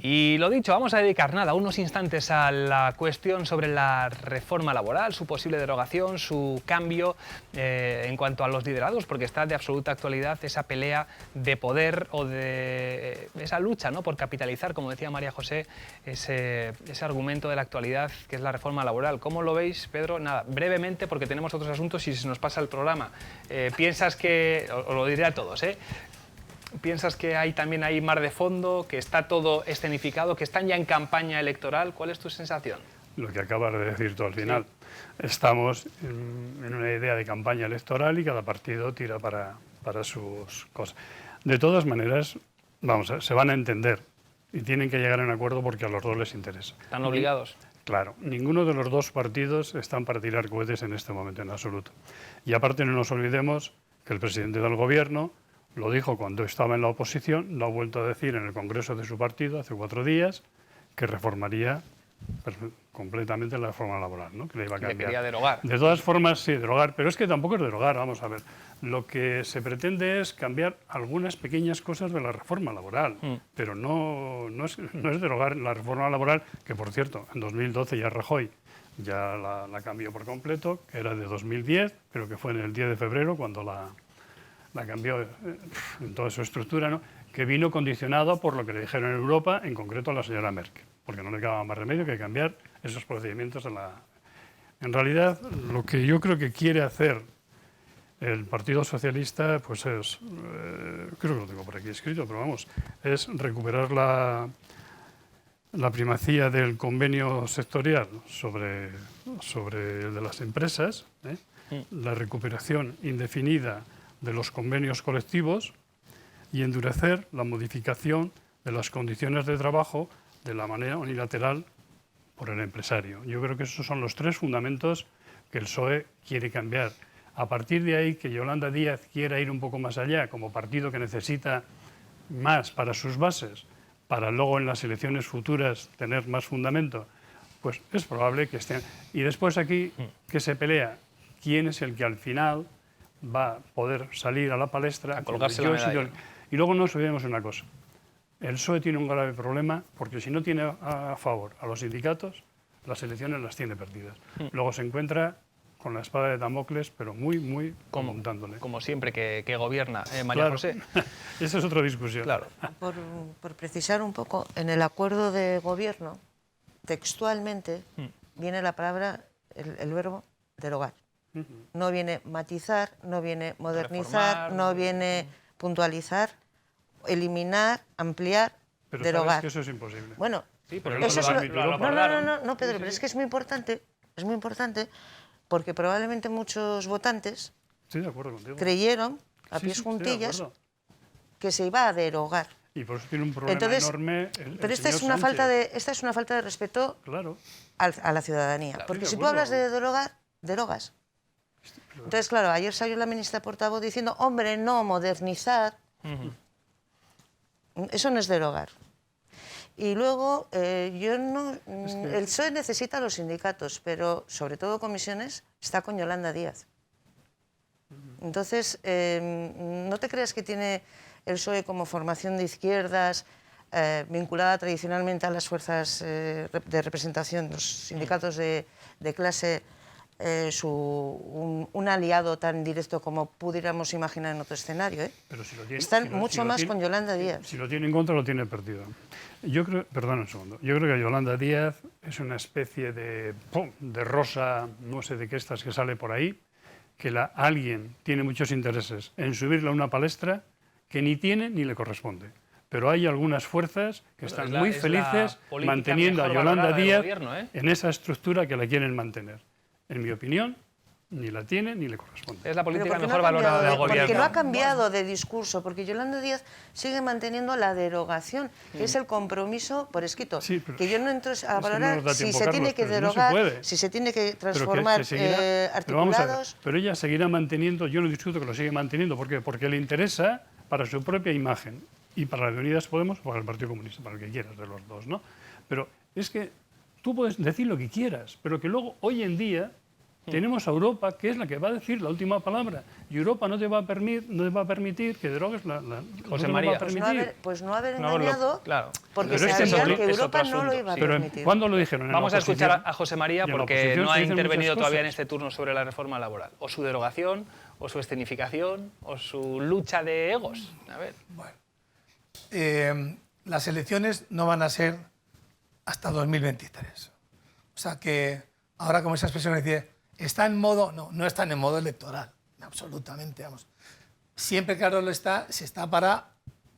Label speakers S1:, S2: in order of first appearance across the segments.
S1: Y lo dicho, vamos a dedicar unos instantes a la cuestión sobre la reforma laboral, su posible derogación, su cambio en cuanto a los liderados, porque está de absoluta actualidad esa pelea de poder o de esa lucha, ¿no?, por capitalizar, como decía María José, ese argumento de la actualidad que es la reforma laboral. ¿Cómo lo veis, Pedro? Nada, brevemente, porque tenemos otros asuntos y se nos pasa el programa. ¿Piensas que, os lo diré a todos, ¿piensas que hay también ahí mar de fondo, que está todo escenificado, que están ya en campaña electoral? ¿Cuál es tu sensación?
S2: Lo que acabas de decir tú al final. Sí. Estamos en una idea de campaña electoral y cada partido tira para sus cosas. De todas maneras, vamos a ver, se van a entender y tienen que llegar a un acuerdo porque a los dos les interesa.
S1: ¿Están obligados?
S2: Claro, ninguno de los dos partidos están para tirar cohetes en este momento en absoluto. Y aparte no nos olvidemos que el presidente del gobierno lo dijo cuando estaba en la oposición, lo ha vuelto a decir en el Congreso de su partido hace 4 días, que reformaría completamente la reforma laboral, ¿no?, que le iba a cambiar.
S1: Que quería derogar.
S2: De todas formas, sí, derogar, pero es que tampoco es derogar, vamos a ver. Lo que se pretende es cambiar algunas pequeñas cosas de la reforma laboral, pero no es derogar la reforma laboral, que por cierto, en 2012 ya Rajoy ya la cambió por completo, que era de 2010, pero que fue en el 10 de febrero cuando la cambió en toda su estructura, ¿no?, que vino condicionado por lo que le dijeron en Europa, en concreto a la señora Merkel, porque no le quedaba más remedio que cambiar esos procedimientos de la... En realidad, lo que yo creo que quiere hacer el Partido Socialista, pues es, creo que lo tengo por aquí escrito, pero vamos, es recuperar la primacía del convenio sectorial sobre el de las empresas, la recuperación indefinida de los convenios colectivos y endurecer la modificación de las condiciones de trabajo de la manera unilateral por el empresario. Yo creo que esos son los 3 fundamentos que el PSOE quiere cambiar. A partir de ahí, que Yolanda Díaz quiera ir un poco más allá, como partido que necesita más para sus bases, para luego en las elecciones futuras tener más fundamento, pues es probable que estén... Y después aquí, que se pelea, ¿quién es el que al final va a poder salir a la palestra?
S1: A colgarse la medalla.
S2: Y luego no nos olvidemos una cosa. El PSOE tiene un grave problema porque si no tiene a favor a los sindicatos, las elecciones las tiene perdidas. Luego se encuentra con la espada de Damocles, pero muy montándole.
S1: Como siempre que gobierna. María José.
S2: Esa es otra discusión.
S1: Claro.
S3: Por precisar un poco, en el acuerdo de gobierno, textualmente, viene la palabra, el verbo, derogar. No viene matizar, no viene modernizar,
S1: reformar,
S3: no viene puntualizar, eliminar, ampliar,
S2: pero
S3: derogar.
S2: Sabes que eso es imposible.
S3: Bueno,
S1: sí, pero
S3: eso
S1: lo
S3: es
S1: acordaron.
S3: no, Pedro, pero es que es muy importante porque probablemente muchos votantes
S2: Estoy de acuerdo contigo.
S3: creyeron, a pies juntillas, que se iba a derogar.
S2: Y por eso tiene un problema enorme
S3: pero esta es una falta de respeto,
S2: claro,
S3: a la ciudadanía.
S2: Claro,
S3: porque si tú hablas de derogar, derogas. Claro. Entonces, claro, ayer salió la ministra portavoz diciendo, hombre, no, modernizar. Eso no es derogar. Y luego, el PSOE necesita a los sindicatos, pero sobre todo comisiones, está con Yolanda Díaz. Entonces, no te creas que tiene el PSOE como formación de izquierdas, vinculada tradicionalmente a las fuerzas de representación, los sindicatos de clase, un aliado tan directo como pudiéramos imaginar en otro escenario.
S2: Pero si lo tiene,
S3: están mucho más con Yolanda Díaz.
S2: Si lo tiene en contra, lo tiene perdido. Yo creo, perdón un segundo, yo creo que Yolanda Díaz es una especie de rosa, no sé de qué estas que sale por ahí, que alguien tiene muchos intereses en subirla a una palestra que ni tiene ni le corresponde. Pero hay algunas fuerzas que están muy felices manteniendo a Yolanda Díaz en esa estructura que la quieren mantener. En mi opinión, ni la tiene ni le corresponde.
S1: Es la política mejor valorada del gobierno.
S3: Porque no ha cambiado de discurso, porque Yolanda Díaz sigue manteniendo la derogación, que es el compromiso por escrito.
S2: Sí,
S3: que yo no entro a valorar si se tiene que derogar, si se tiene que transformar articulados.
S2: Pero ella seguirá manteniendo, yo no discuto que lo sigue manteniendo, ¿por qué? Porque le interesa para su propia imagen y para la de Unidas Podemos o para el Partido Comunista, para el que quieras de los dos, ¿no? Pero es que tú puedes decir lo que quieras, pero que luego hoy en día Tenemos a Europa, que es la que va a decir la última palabra. Y Europa no te va a permitir que derogues la
S1: José
S2: no
S1: María.
S2: va a permitir.
S3: Pues no haber
S1: No,
S3: engañado,
S1: claro.
S3: porque
S2: Pero es que
S3: sabían
S2: es
S3: que
S2: otro
S3: Europa no lo
S1: asunto,
S3: iba a
S1: sí.
S2: Pero
S3: permitir.
S2: ¿cuándo lo dijeron? En la
S1: Vamos a escuchar
S2: oposición.
S1: a José María
S2: Y en la
S1: porque
S2: oposición
S1: no ha
S2: se dicen
S1: intervenido
S2: muchas
S1: todavía en
S2: cosas.
S1: este turno sobre la reforma laboral. O su derogación, o su escenificación, o su lucha de egos. A ver.
S4: Bueno, las elecciones no van a ser hasta 2023. O sea que ahora, como esa expresión dice, está en modo, no están en modo electoral, absolutamente, vamos. Siempre, claro, se está para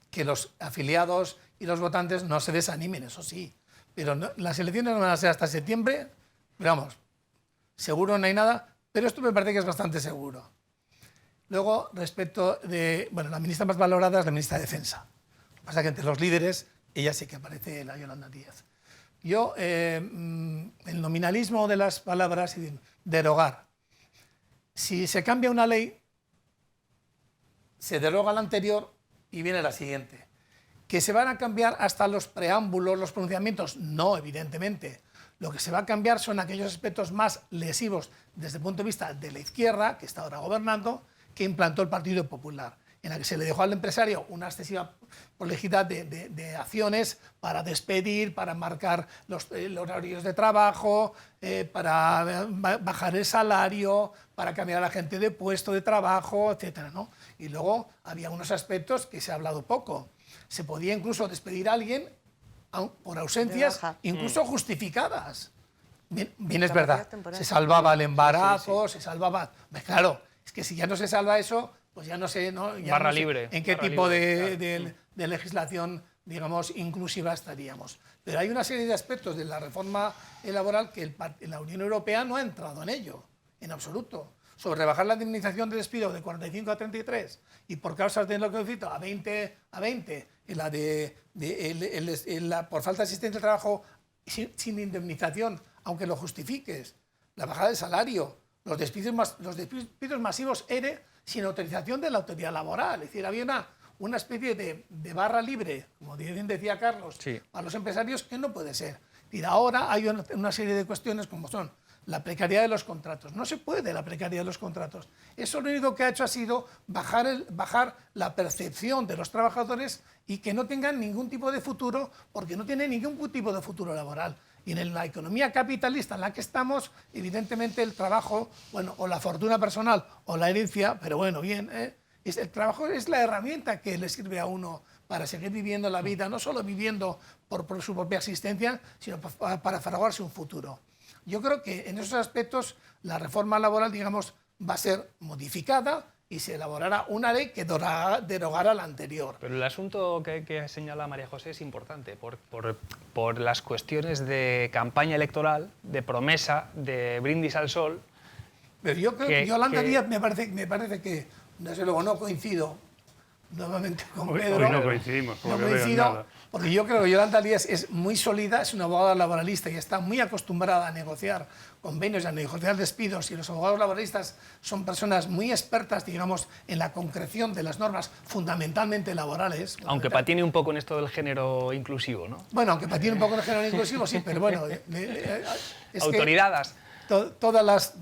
S4: que los afiliados y los votantes no se desanimen, eso sí. Pero las elecciones no van a ser hasta septiembre, pero vamos, seguro no hay nada, pero esto me parece que es bastante seguro. Luego, respecto de, bueno, la ministra más valorada es la ministra de Defensa. Lo que pasa es que entre los líderes, ella sí que aparece, la Yolanda Díaz. Yo, el nominalismo de las palabras, derogar. Si se cambia una ley, se deroga la anterior y viene la siguiente. ¿Que se van a cambiar hasta los preámbulos, los pronunciamientos? No, evidentemente. Lo que se va a cambiar son aquellos aspectos más lesivos desde el punto de vista de la izquierda, que está ahora gobernando, que implantó el Partido Popular, en la que se le dejó al empresario una excesiva prolejidad de acciones para despedir, para marcar los horarios de trabajo, para bajar el salario, para cambiar a la gente de puesto de trabajo, etc., ¿no? Y luego había unos aspectos que se ha hablado poco. Se podía incluso despedir a alguien por ausencias, incluso justificadas. Bien es verdad, se salvaba el embarazo, se salvaba... Claro, es que si ya no se salva eso, pues ya no sé, ¿no? Ya
S1: Barra
S4: no sé
S1: libre.
S4: en qué
S1: barra
S4: tipo
S1: libre,
S4: de legislación, digamos, inclusiva estaríamos. Pero hay una serie de aspectos de la reforma laboral que la Unión Europea no ha entrado en ello, en absoluto. Sobre rebajar la indemnización de despido de 45 a 33 y por causas de lo que he cito a 20, en la por falta de asistencia al trabajo sin indemnización, aunque lo justifiques, la bajada del salario, los despidos masivos ERE sin autorización de la autoridad laboral. Es decir, había una especie de barra libre, como bien decía Carlos,
S1: sí,
S4: para los empresarios que no puede ser. Y ahora hay una serie de cuestiones como son la precariedad de los contratos. No se puede la precariedad de los contratos. Eso lo único que ha hecho ha sido bajar la percepción de los trabajadores y que no tengan ningún tipo de futuro, porque no tienen ningún tipo de futuro laboral. Y en la economía capitalista en la que estamos, evidentemente el trabajo, bueno, o la fortuna personal o la herencia, pero bueno, bien, el trabajo es la herramienta que le sirve a uno para seguir viviendo la vida, no solo viviendo por su propia existencia, sino para fraguarse un futuro. Yo creo que en esos aspectos la reforma laboral, digamos, va a ser modificada y se elaborará una ley que derogara la anterior.
S1: Pero el asunto que señala María José es importante por las cuestiones de campaña electoral, de promesa, de brindis al sol.
S4: Pero yo creo que Yolanda Díaz me parece que, desde luego, no coincido nuevamente con Pedro.
S2: Hoy no coincidimos,
S4: no coincido, porque yo creo que Yolanda Díaz es muy sólida, es una abogada laboralista y está muy acostumbrada a negociar convenios y a negociar despidos, y los abogados laboralistas son personas muy expertas, digamos, en la concreción de las normas fundamentalmente laborales.
S1: Aunque patine un poco en esto del género inclusivo, ¿no?
S4: Bueno, aunque patine un poco en el género inclusivo, sí, pero bueno...
S1: Autoridades.
S4: Todas las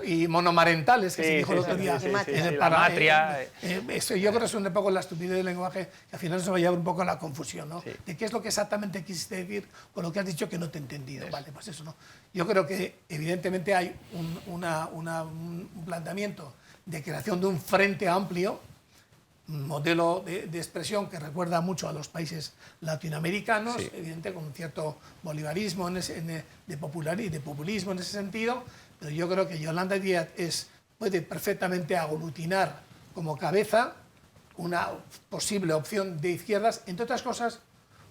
S4: y monomarentales que se dijo el otro día
S1: la matria.
S4: Eso yo creo que es un poco la estupidez del lenguaje, que al final nos va a llevar un poco a la confusión, ¿no?
S1: Sí.
S4: De qué es lo que exactamente quisiste decir con lo que has dicho que no te he entendido. Vale, pues eso no. Yo creo que evidentemente hay un planteamiento de creación de un frente amplio, un modelo de expresión que recuerda mucho a los países latinoamericanos, sí, evidente, con un cierto bolivarismo de populismo en ese sentido, pero yo creo que Yolanda Díaz puede perfectamente aglutinar como cabeza una posible opción de izquierdas, entre otras cosas,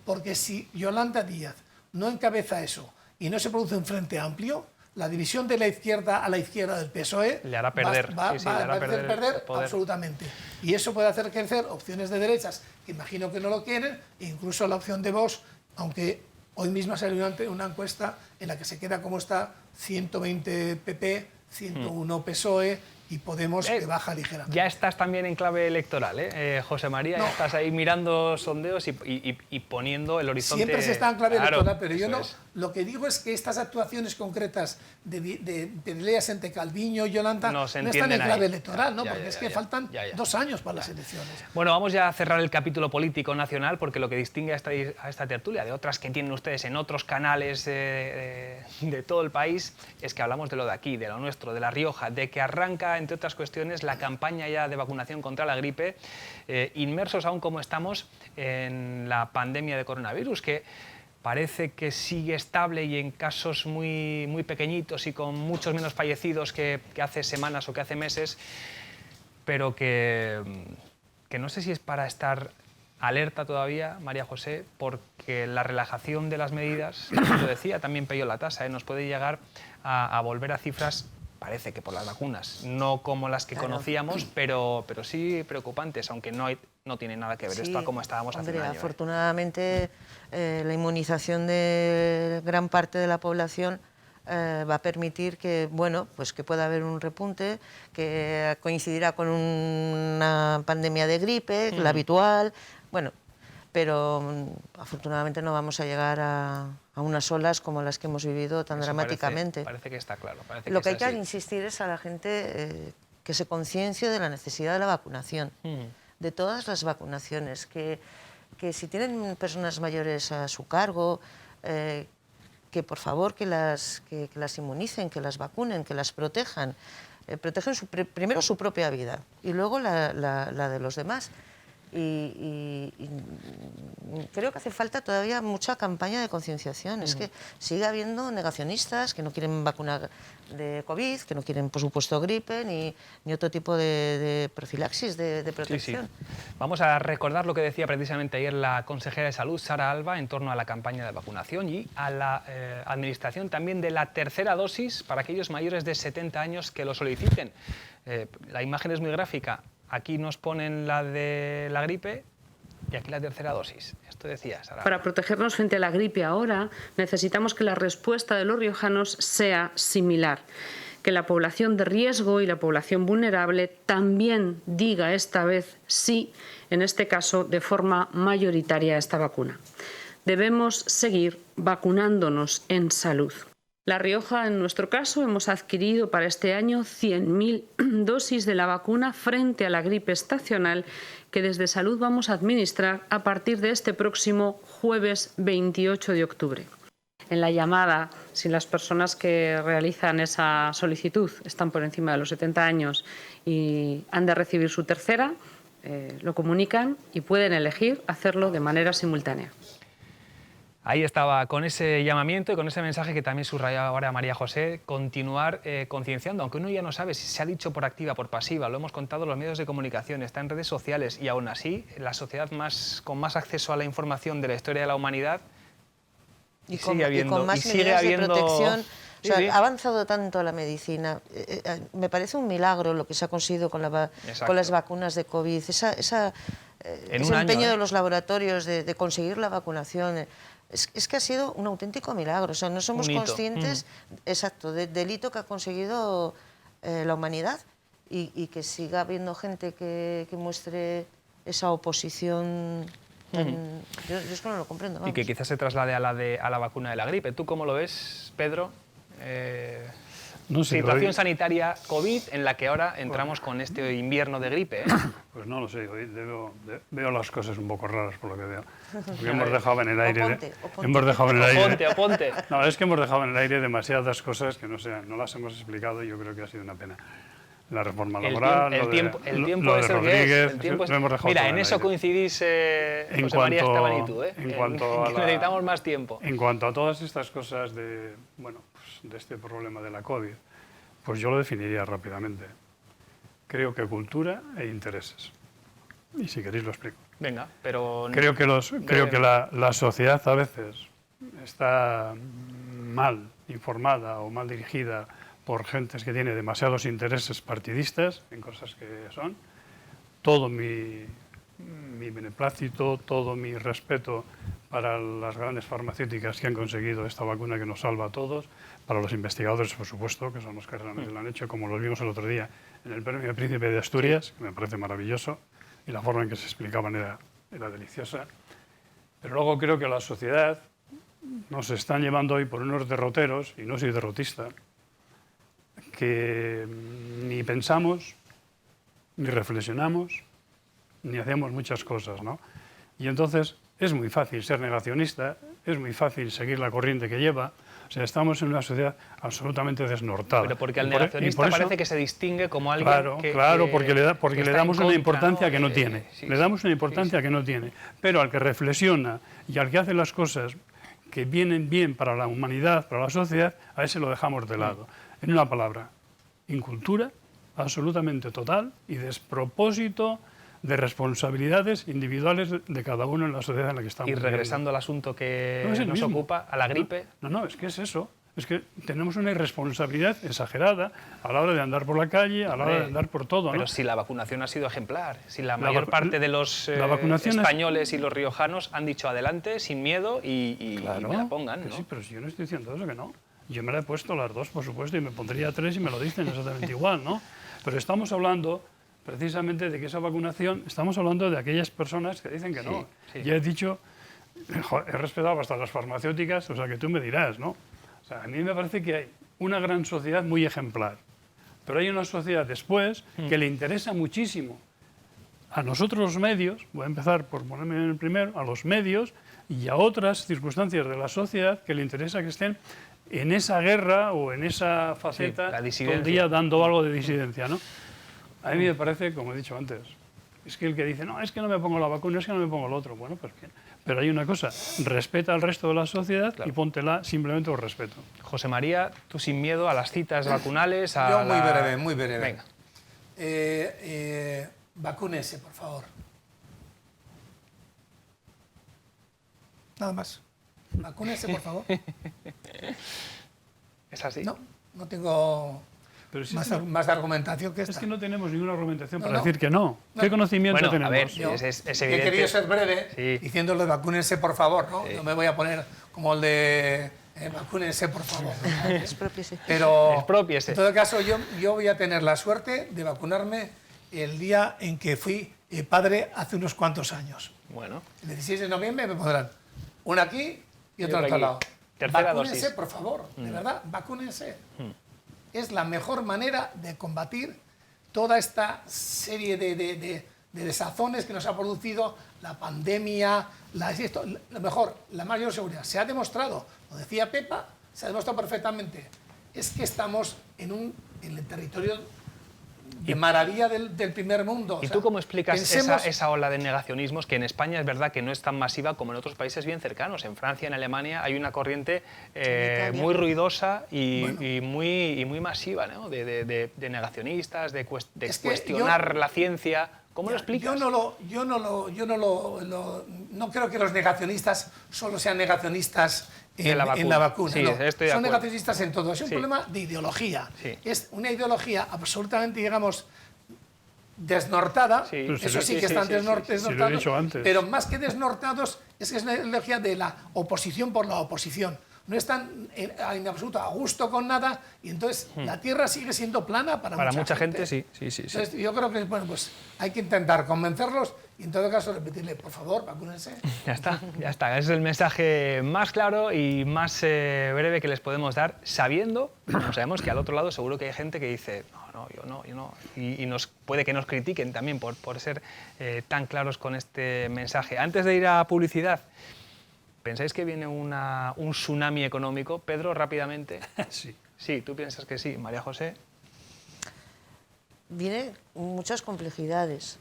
S4: porque si Yolanda Díaz no encabeza eso y no se produce un frente amplio, la división de la izquierda a la izquierda del PSOE
S1: le hará perder,
S4: va a perder
S1: poder.
S4: Absolutamente. Y eso puede hacer crecer opciones de derechas que imagino que no lo quieren, e incluso la opción de Vox, aunque hoy mismo ha salido una encuesta en la que se queda como está 120 PP, 101 PSOE y Podemos que baja ligeramente.
S1: Ya estás también en clave electoral, José María,
S4: No.
S1: ya estás ahí mirando sondeos y poniendo el horizonte.
S4: Siempre se está en clave
S1: Claro,
S4: electoral, pero yo
S1: eso
S4: no.
S1: es.
S4: Lo que digo es que estas actuaciones concretas de peleas entre Calviño y Yolanda
S1: No se
S4: no están en
S1: entienden
S4: clave
S1: ahí.
S4: electoral, ¿no?
S1: Ya,
S4: Porque
S1: ya,
S4: es
S1: ya,
S4: que
S1: ya,
S4: faltan
S1: ya.
S4: 2 años para las elecciones.
S1: Bueno, vamos ya a cerrar el capítulo político nacional, porque lo que distingue a esta tertulia de otras que tienen ustedes en otros canales de todo el país es que hablamos de lo de aquí, de lo nuestro, de La Rioja, de que arranca, entre otras cuestiones, la campaña ya de vacunación contra la gripe, inmersos aún como estamos en la pandemia de coronavirus, que parece que sigue estable y en casos muy, muy pequeñitos y con muchos menos fallecidos que hace semanas o que hace meses, pero que no sé si es para estar alerta todavía, María José, porque la relajación de las medidas, lo decía también Pello Latasa, nos puede llegar a volver a cifras, parece que por las vacunas, no como las que conocíamos, pero sí preocupantes, aunque no tiene nada que ver esto a cómo estábamos hace un año.
S3: Afortunadamente, la inmunización de gran parte de la población va a permitir que, bueno, pues que pueda haber un repunte, que coincidirá con una pandemia de gripe, la habitual, bueno, pero afortunadamente no vamos a llegar a unas olas como las que hemos vivido tan dramáticamente.
S1: Parece que está claro.
S3: Lo que hay que insistir es a la gente que se conciencie de la necesidad de la vacunación, de todas las vacunaciones, que si tienen personas mayores a su cargo, que por favor que las inmunicen, que las vacunen, que las protejan. Protegen primero su propia vida y luego la de los demás. Y creo que hace falta todavía mucha campaña de concienciación. Es que sigue habiendo negacionistas que no quieren vacunar de COVID, que no quieren, por supuesto, gripe, ni otro tipo de profilaxis, de protección.
S1: Sí. Vamos a recordar lo que decía precisamente ayer la consejera de Salud, Sara Alba, en torno a la campaña de vacunación y a la administración también de la tercera dosis para aquellos mayores de 70 años que lo soliciten. La imagen es muy gráfica. Aquí nos ponen la de la gripe y aquí la tercera dosis. Esto decía Sara.
S5: Para protegernos frente a la gripe ahora, necesitamos que la respuesta de los riojanos sea similar. Que la población de riesgo y la población vulnerable también diga esta vez sí, en este caso de forma mayoritaria a esta vacuna. Debemos seguir vacunándonos en salud. La Rioja, en nuestro caso, hemos adquirido para este año 100.000 dosis de la vacuna frente a la gripe estacional que desde Salud vamos a administrar a partir de este próximo jueves 28 de octubre. En la llamada, si las personas que realizan esa solicitud están por encima de los 70 años y han de recibir su tercera, lo comunican y pueden elegir hacerlo de manera simultánea.
S1: Ahí estaba, con ese llamamiento y con ese mensaje que también subrayaba ahora María José, continuar concienciando, aunque uno ya no sabe si se ha dicho por activa, por pasiva, lo hemos contado en los medios de comunicación, está en redes sociales y aún así la sociedad con más acceso a la información de la historia de la humanidad
S3: y con más medidas de protección. O sea, ha avanzado tanto la medicina. Me parece un milagro lo que se ha conseguido con las vacunas de COVID. Ese empeño de los laboratorios de conseguir la vacunación. Es que ha sido un auténtico milagro. O sea, no somos conscientes, exacto, del hito que ha conseguido la humanidad y que siga habiendo gente que muestre esa oposición. Yo es que no lo comprendo. Vamos.
S1: Y que quizás se traslade a la vacuna de la gripe. ¿Tú cómo lo ves, Pedro?
S2: No sé,
S1: situación sanitaria COVID en la que ahora entramos con este invierno de gripe.
S2: Pues no lo sé, hoy veo las cosas un poco raras por lo que veo. Porque hemos dejado en el aire...
S1: Oponte.
S2: No, es que hemos dejado en el aire demasiadas cosas que no las hemos explicado y yo creo que ha sido una pena. La reforma laboral,
S1: el tiempo
S2: lo de
S1: es
S2: Rodríguez,
S1: lo hemos dejado. Mira, en eso coincidís, José María Esteban y tú, necesitamos más tiempo.
S2: En cuanto a todas estas cosas de este problema de la COVID, pues yo lo definiría rápidamente. Creo que cultura e intereses. Y si queréis lo explico.
S1: Venga, pero...
S2: Creo que la sociedad a veces está mal informada o mal dirigida por gentes que tiene demasiados intereses partidistas en cosas que son. Todo mi beneplácito, todo mi respeto para las grandes farmacéuticas que han conseguido esta vacuna que nos salva a todos, para los investigadores, por supuesto, que son los que realmente lo han hecho, como lo vimos el otro día en el Premio Príncipe de Asturias, que me parece maravilloso, y la forma en que se explicaban era deliciosa. Pero luego creo que la sociedad nos están llevando hoy por unos derroteros, y no soy derrotista, que ni pensamos, ni reflexionamos, ni hacemos muchas cosas, ¿no? Y entonces es muy fácil ser negacionista, es muy fácil seguir la corriente que lleva. O sea, estamos en una sociedad absolutamente desnortada.
S1: Pero porque al negacionista parece que se distingue como alguien
S2: Claro, porque le damos una importancia que no tiene.
S1: Sí,
S2: le damos una importancia que no tiene. Pero al que reflexiona y al que hace las cosas que vienen bien para la humanidad, para la sociedad, a ese lo dejamos de lado. En una palabra, incultura absolutamente total y despropósito de responsabilidades individuales de cada uno en la sociedad en la que estamos.
S1: Y regresando al asunto que nos ocupa, a la gripe.
S2: No, es que es eso. Es que tenemos una irresponsabilidad exagerada a la hora de andar por la calle, a la hora de andar por todo, ¿no?
S1: Pero si la vacunación ha sido ejemplar, si la mayor parte de los españoles y los riojanos han dicho adelante, sin miedo y me la pongan, ¿no?
S2: Sí, pero si yo no estoy diciendo eso, que no. Yo me la he puesto las dos, por supuesto, y me pondría 3 y me lo dicen exactamente igual, ¿no? Pero estamos hablando precisamente de que esa vacunación, estamos hablando de aquellas personas que dicen que no. Ya he dicho, he respetado hasta las farmacéuticas, o sea, que tú me dirás, ¿no? O sea, a mí me parece que hay una gran sociedad muy ejemplar, pero hay una sociedad después que le interesa muchísimo a nosotros los medios, voy a empezar por ponerme en el primero, a los medios y a otras circunstancias de la sociedad que le interesa que estén en esa guerra o en esa faceta todo el día dando algo de disidencia, ¿no? A mí me parece, como he dicho antes, es que el que dice, no, es que no me pongo la vacuna, es que no me pongo el otro. Bueno, pues bien. Pero hay una cosa, respeta al resto de la sociedad y póntela simplemente por respeto.
S1: José María, tú sin miedo a las citas vacunales,
S4: Yo muy breve.
S1: Venga.
S4: Vacúnese, por favor. Nada más. Vacúnese, por favor.
S1: ¿Es así?
S4: No tengo más argumentación que esta.
S2: Es que no tenemos ninguna argumentación para decir que no. ¿Qué conocimiento tenemos?
S1: A ver, es evidente.
S4: He querido ser breve diciéndole vacúnense, por favor, ¿no? No me voy a poner como el de vacúnense, por favor.
S3: Expropiese.
S4: Pero
S1: Expropiese.
S4: en todo caso, yo voy a tener la suerte de vacunarme el día en que fui padre hace unos cuantos años.
S1: Bueno.
S4: El 16 de noviembre me pondrán una aquí y otra al otro lado.
S1: Tercera
S4: vacúnense,
S1: dosis.
S4: por favor, de verdad, vacúnense. Es la mejor manera de combatir toda esta serie de desazones que nos ha producido la pandemia, la mayor seguridad. Se ha demostrado, lo decía Pepa, se ha demostrado perfectamente, es que estamos en el territorio de maravilla del primer mundo.
S1: ¿Y tú cómo explicas esa ola de negacionismos que en España es verdad que no es tan masiva como en otros países bien cercanos? En Francia, en Alemania hay una corriente muy ruidosa y muy masiva, ¿no? de negacionistas, de cuestionar la ciencia. ¿Cómo lo explicas?
S4: Yo no creo que los negacionistas solo sean negacionistas en la vacuna.
S1: Sí,
S4: no. Son negacionistas en todo. Es un problema de ideología.
S1: Sí.
S4: Es una ideología absolutamente, digamos, desnortada. Sí. Eso sí que están desnortados.
S2: Sí, lo he dicho antes.
S4: Pero más que desnortados, es que es una ideología de la oposición por la oposición. No están en absoluto a gusto con nada y entonces la Tierra sigue siendo plana para mucha gente.
S1: Sí.
S4: Entonces, yo creo que pues hay que intentar convencerlos y en todo caso repetirle, por favor, vacúnense.
S1: Ya está. Es el mensaje más claro y más breve que les podemos dar, sabiendo, como sabemos que al otro lado seguro que hay gente que dice, yo no. Y puede que nos critiquen también por ser tan claros con este mensaje. Antes de ir a publicidad, ¿pensáis que viene un tsunami económico? Pedro, rápidamente.
S2: Sí.
S1: Sí, ¿tú piensas que sí? María José.
S3: Viene muchas complejidades.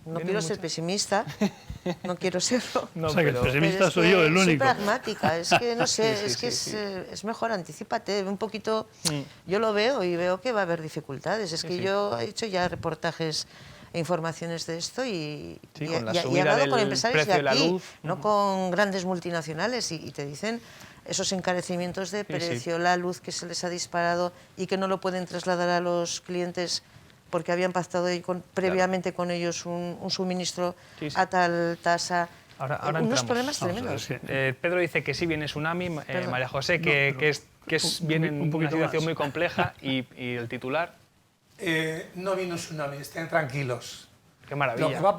S3: No quiero ser pesimista, no quiero serlo.
S2: O sea, que el pesimista soy yo, el único.
S3: Soy pragmática, es que no sé, es mejor, anticípate, un poquito. Yo lo veo y veo que va a haber dificultades. Es que yo he hecho ya reportajes e informaciones de esto y he hablado con empresarios de aquí, no con grandes multinacionales, y te dicen esos encarecimientos de precio, la luz que se les ha disparado y que no lo pueden trasladar a los clientes porque habían pactado previamente con ellos un suministro a tal tasa.
S1: Ahora
S3: unos
S1: entramos.
S3: problemas
S2: Vamos a ver,
S3: tremendos.
S2: es que-
S1: Pedro dice que sí viene tsunami,
S3: Perdón.
S1: María José que viene en
S2: un
S1: una
S2: poquito
S1: situación
S2: más.
S1: muy compleja y el titular,
S4: No vino un tsunami, estén tranquilos.
S1: qué
S4: Lo
S1: maravilla.
S4: que va a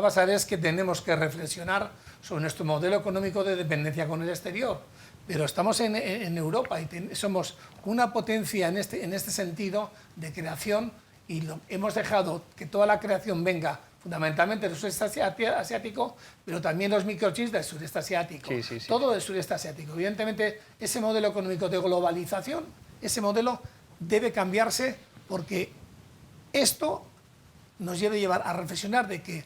S4: pasar es que tenemos que reflexionar sobre nuestro modelo económico de dependencia con el exterior. Pero estamos en Europa y somos una potencia en este sentido de creación y hemos dejado que toda la creación venga fundamentalmente del sudeste asiático, pero también los microchips del sureste asiático.
S1: Sí.
S4: Todo del sureste asiático. Evidentemente, ese modelo económico de globalización, ese modelo debe cambiarse porque esto nos debe llevar a reflexionar de que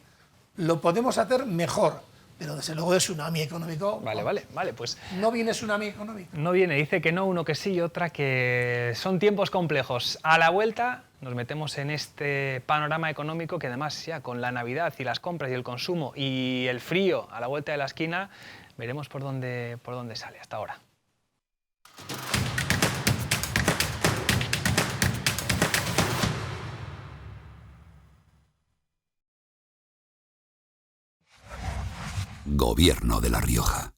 S4: lo podemos hacer mejor, pero desde luego de tsunami económico.
S1: Vale, pues
S4: No viene tsunami económico.
S1: no viene, dice que no, uno que sí y otra que son tiempos complejos. A la vuelta nos metemos en este panorama económico que además ya con la Navidad y las compras y el consumo y el frío a la vuelta de la esquina, veremos por dónde sale. Hasta ahora.
S6: Gobierno de La Rioja.